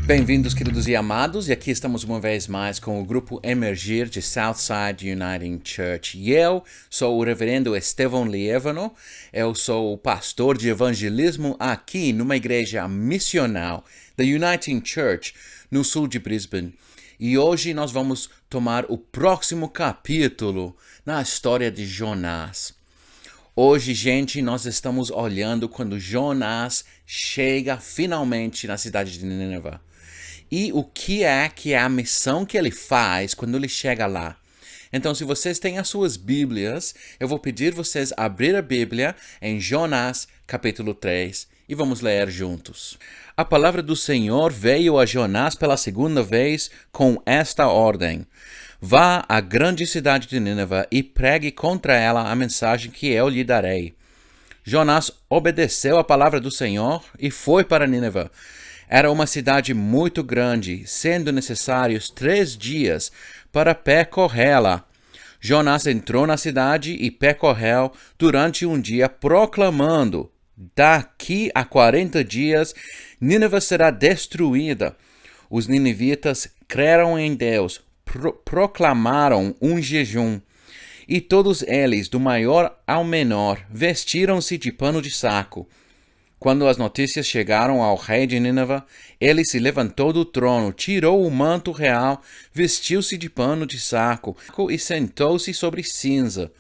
Bem-vindos, queridos e amados, e aqui estamos uma vez mais com o grupo Emergir de Southside Uniting Church. E eu sou o reverendo Estevão Liévano, eu sou o pastor de evangelismo aqui numa igreja missional da Uniting Church, no sul de Brisbane. E hoje nós vamos tomar o próximo capítulo na história de Jonás. Hoje, gente, nós estamos olhando quando Jonás chega finalmente na cidade de Nínive. E o que é a missão que ele faz quando ele chega lá. Então, se vocês têm as suas Bíblias, eu vou pedir vocês abrir a Bíblia em Jonás, capítulo 3, e vamos ler juntos. A palavra do Senhor veio a Jonás pela segunda vez com esta ordem: vá à grande cidade de Nínive e pregue contra ela a mensagem que eu lhe darei. Jonás obedeceu a palavra do Senhor e foi para Nínive. Era uma cidade muito grande, sendo necessários 3 dias para percorrê-la. Jonás entrou na cidade e percorreu durante um dia, proclamando: daqui a 40 dias, Nínive será destruída. Os ninivitas creram em Deus, proclamaram um jejum. E todos eles, do maior ao menor, vestiram-se de pano de saco. Quando as notícias chegaram ao rei de Nínive, ele se levantou do trono, tirou o manto real, vestiu-se de pano de saco e sentou-se sobre cinza.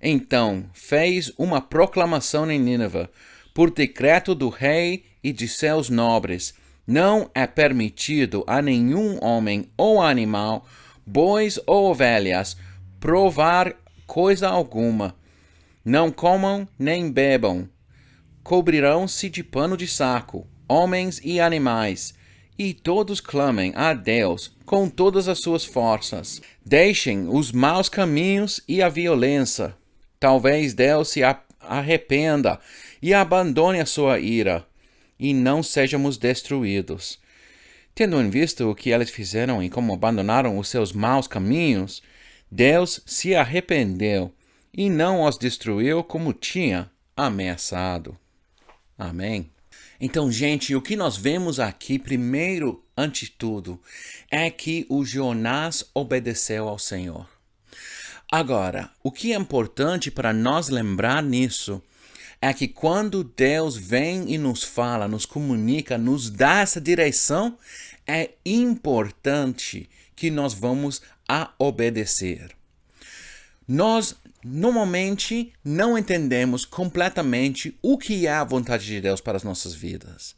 Então fez uma proclamação em Nínive, por decreto do rei e de seus nobres: não é permitido a nenhum homem ou animal, bois ou ovelhas, provar coisa alguma. Não comam nem bebam. Cobrirão-se de pano de saco, homens e animais, e todos clamem a Deus com todas as suas forças. Deixem os maus caminhos e a violência. Talvez Deus se arrependa e abandone a sua ira, e não sejamos destruídos. Tendo em vista o que eles fizeram e como abandonaram os seus maus caminhos, Deus se arrependeu e não os destruiu como tinha ameaçado. Amém. Então, gente, o que nós vemos aqui, primeiro, ante tudo, é que o Jonás obedeceu ao Senhor. Agora, o que é importante para nós lembrar nisso é que quando Deus vem e nos fala, nos comunica, nos dá essa direção, é importante que nós vamos a obedecer. Nós normalmente não entendemos completamente o que é a vontade de Deus para as nossas vidas.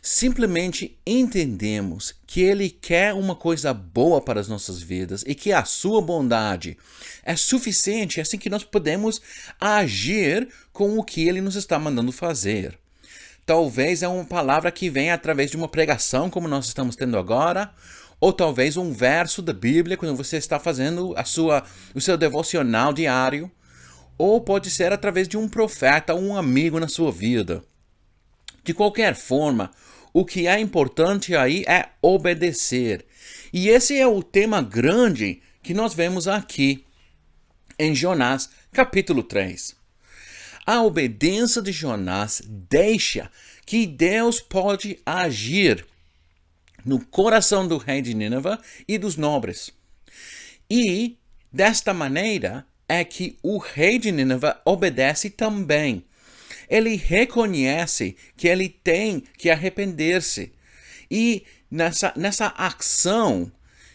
Simplesmente entendemos que Ele quer uma coisa boa para as nossas vidas e que a sua bondade é suficiente, assim que nós podemos agir com o que Ele nos está mandando fazer. Talvez é uma palavra que vem através de uma pregação, como nós estamos tendo agora, ou talvez um verso da Bíblia, quando você está fazendo o seu devocional diário, ou pode ser através de um profeta, um amigo na sua vida. De qualquer forma, o que é importante aí é obedecer. E esse é o tema grande que nós vemos aqui em Jonás, capítulo 3. A obediência de Jonás deixa que Deus pode agir no coração do rei de Nínive e dos nobres. E, desta maneira, é que o rei de Nínive obedece também. Ele reconhece que ele tem que arrepender-se. E nessa ação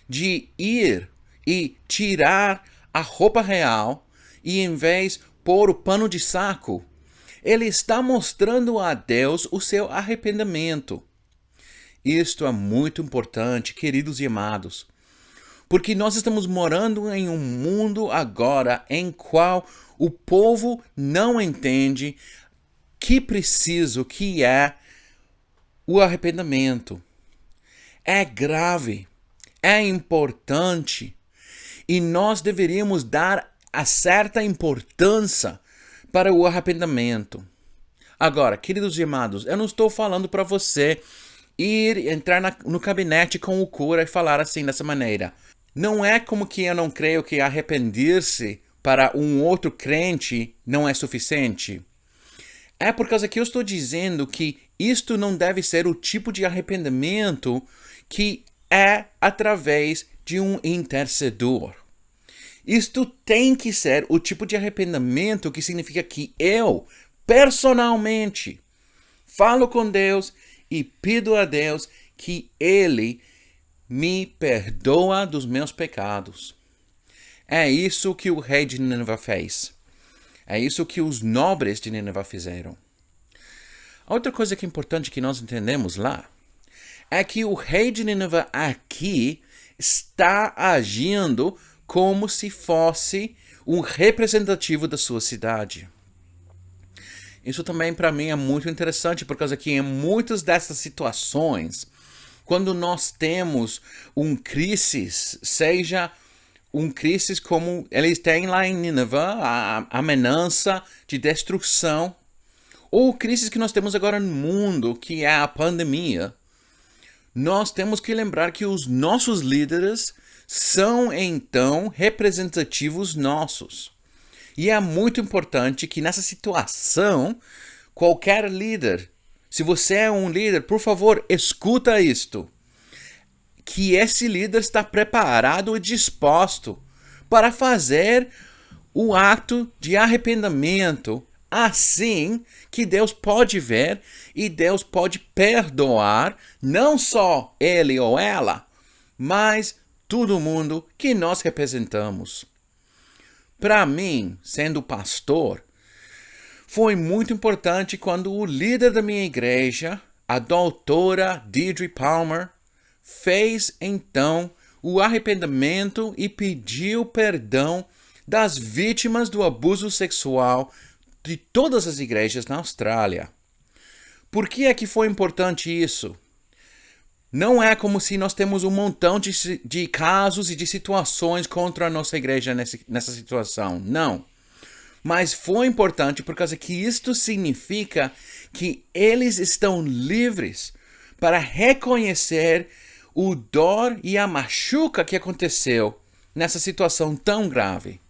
de ir e tirar a roupa real e, em vez, pôr o pano de saco, ele está mostrando a Deus o seu arrependimento. Isto é muito importante, queridos e amados, porque nós estamos morando em um mundo agora em qual o povo não entende que é o arrependimento. É grave, é importante, e nós deveríamos dar a certa importância para o arrependimento. Agora, queridos e amados, eu não estou falando para você entrar no gabinete com o cura e falar assim, dessa maneira. Não é como que eu não creio que arrepender-se para um outro crente não é suficiente. É por causa que eu estou dizendo que isto não deve ser o tipo de arrependimento que é através de um intercedor. Isto tem que ser o tipo de arrependimento que significa que eu, personalmente, falo com Deus e pido a Deus que Ele me perdoa dos meus pecados. É isso que o rei de Nínive fez. É isso que os nobres de Nínive fizeram. Outra coisa que é importante que nós entendemos lá é que o rei de Nínive aqui está agindo como se fosse um representativo da sua cidade. Isso também para mim é muito interessante, por causa que em muitas dessas situações, quando nós temos um crise, seja um crise como eles têm lá em Nínive, a ameaça de destruição, ou crises que nós temos agora no mundo, que é a pandemia, nós temos que lembrar que os nossos líderes são, então, representativos nossos. E é muito importante que nessa situação, qualquer líder, se você é um líder, por favor, escuta isto. Que esse líder está preparado e disposto para fazer o ato de arrependimento, assim que Deus pode ver e Deus pode perdoar não só ele ou ela, mas todo mundo que nós representamos. Para mim, sendo pastor, foi muito importante quando o líder da minha igreja, a doutora Deirdre Palmer, fez então o arrependimento e pediu perdão das vítimas do abuso sexual de todas as igrejas na Austrália. Por que é que foi importante isso? Não é como se nós temos um montão de casos e de situações contra a nossa igreja nessa situação. Não. Mas foi importante por causa que isto significa que eles estão livres para reconhecer o dor e a machuca que aconteceu nessa situação tão grave.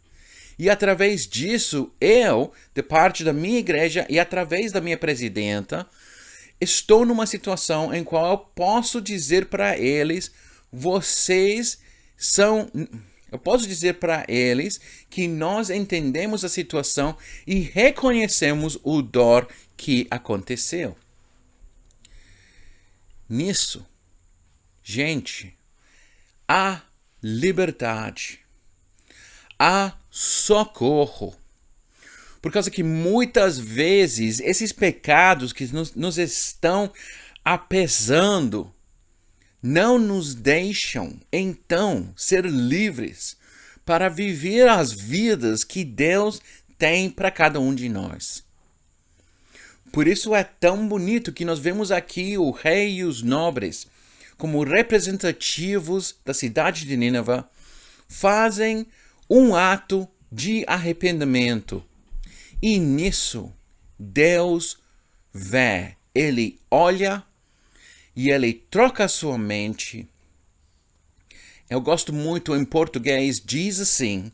E através disso, eu, de parte da minha igreja e através da minha presidenta, estou numa situação em qual eu posso dizer para eles, eu posso dizer para eles que nós entendemos a situação e reconhecemos o dor que aconteceu. Nisso, gente, há liberdade, há socorro. Por causa que muitas vezes esses pecados que nos estão apesando não nos deixam, então, ser livres para viver as vidas que Deus tem para cada um de nós. Por isso é tão bonito que nós vemos aqui o rei e os nobres, como representativos da cidade de Nínive, fazem um ato de arrependimento. E nisso, Deus vê, Ele olha e Ele troca a sua mente. Eu gosto muito, em português, diz assim,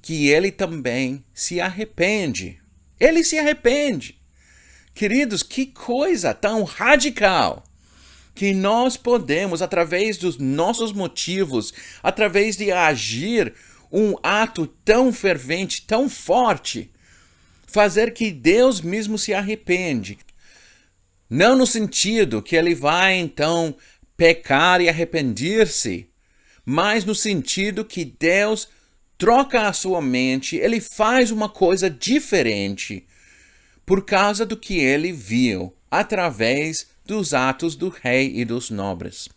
que Ele também se arrepende. Ele se arrepende. Queridos, que coisa tão radical! Que nós podemos, através dos nossos motivos, através de agir um ato tão fervente, tão forte, fazer que Deus mesmo se arrepende. Não no sentido que ele vai, então, pecar e arrepender-se, mas no sentido que Deus troca a sua mente, ele faz uma coisa diferente por causa do que ele viu através dos atos do rei e dos nobres.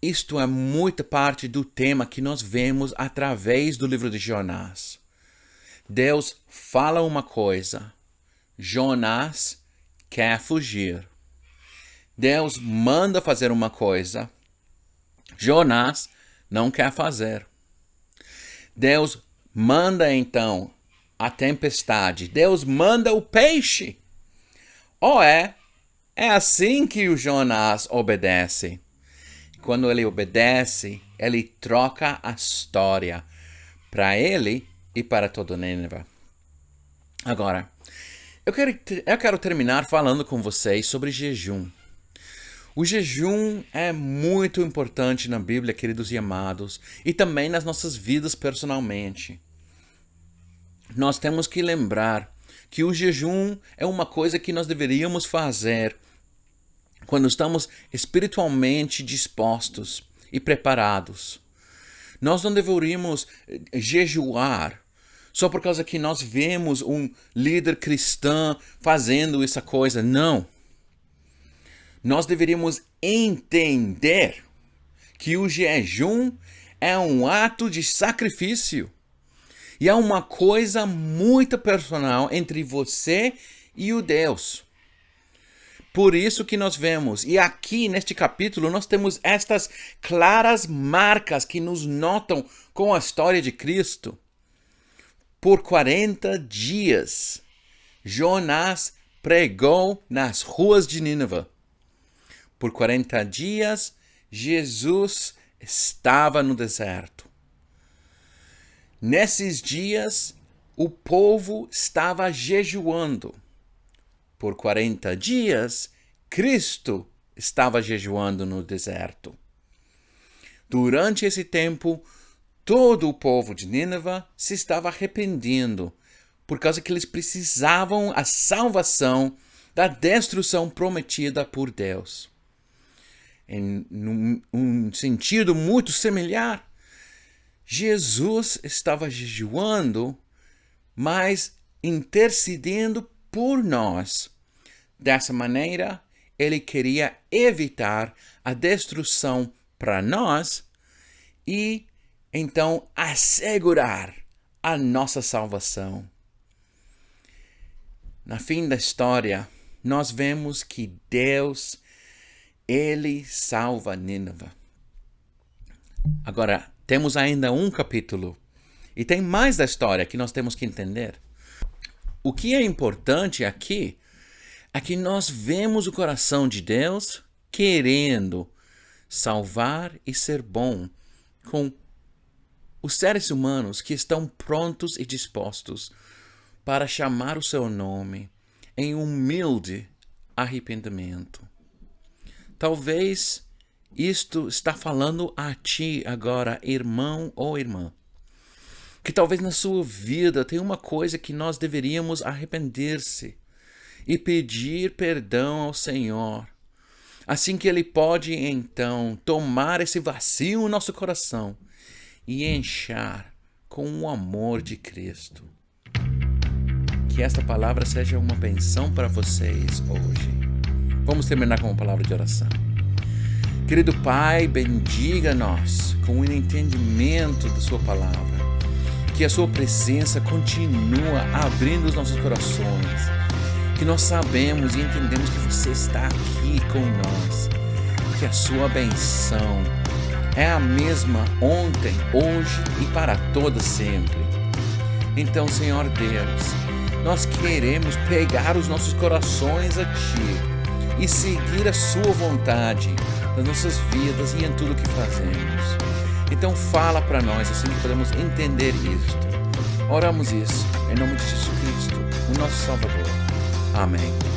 Isto é muita parte do tema que nós vemos através do livro de Jonás. Deus fala uma coisa, Jonás quer fugir. Deus manda fazer uma coisa, Jonás não quer fazer. Deus manda então a tempestade, Deus manda o peixe. É assim que o Jonás obedece. Quando ele obedece, ele troca a história para ele e para todo Nínive. Agora, eu quero terminar falando com vocês sobre jejum. O jejum é muito importante na Bíblia, queridos e amados, e também nas nossas vidas personalmente. Nós temos que lembrar que o jejum é uma coisa que nós deveríamos fazer quando estamos espiritualmente dispostos e preparados. Nós não deveríamos jejuar só por causa que nós vemos um líder cristão fazendo essa coisa. Não. Nós deveríamos entender que o jejum é um ato de sacrifício. E é uma coisa muito personal entre você e o Deus. Por isso que nós vemos, e aqui neste capítulo nós temos estas claras marcas que nos notam com a história de Cristo. Por 40 dias, Jonás pregou nas ruas de Nínive. Por 40 dias, Jesus estava no deserto. Nesses dias, o povo estava jejuando. Por 40 dias, Cristo estava jejuando no deserto. Durante esse tempo, todo o povo de Nínive se estava arrependendo, por causa que eles precisavam a salvação da destruição prometida por Deus. Em um sentido muito similar, Jesus estava jejuando, mas intercedendo por nós. Dessa maneira, ele queria evitar a destruição para nós e, então, assegurar a nossa salvação. No fim da história, nós vemos que Deus, ele salva Nínive. Agora, temos ainda um capítulo e tem mais da história que nós temos que entender. O que é importante aqui é que nós vemos o coração de Deus querendo salvar e ser bom com os seres humanos que estão prontos e dispostos para chamar o seu nome em humilde arrependimento. Talvez isto está falando a ti agora, irmão ou irmã, que talvez na sua vida tenha uma coisa que nós deveríamos arrepender-se e pedir perdão ao Senhor. Assim que Ele pode, então, tomar esse vazio no nosso coração e encher com o amor de Cristo. Que esta palavra seja uma bênção para vocês hoje. Vamos terminar com uma palavra de oração. Querido Pai, bendiga-nos com o entendimento da Sua palavra. Que a Sua presença continua abrindo os nossos corações. Que nós sabemos e entendemos que você está aqui com nós. Que a Sua benção é a mesma ontem, hoje e para todo sempre. Então, Senhor Deus, nós queremos pegar os nossos corações a Ti e seguir a Sua vontade nas nossas vidas e em tudo que fazemos. Então fala para nós assim que podemos entender isto. Oramos isso em nome de Jesus Cristo, o nosso Salvador. Amém.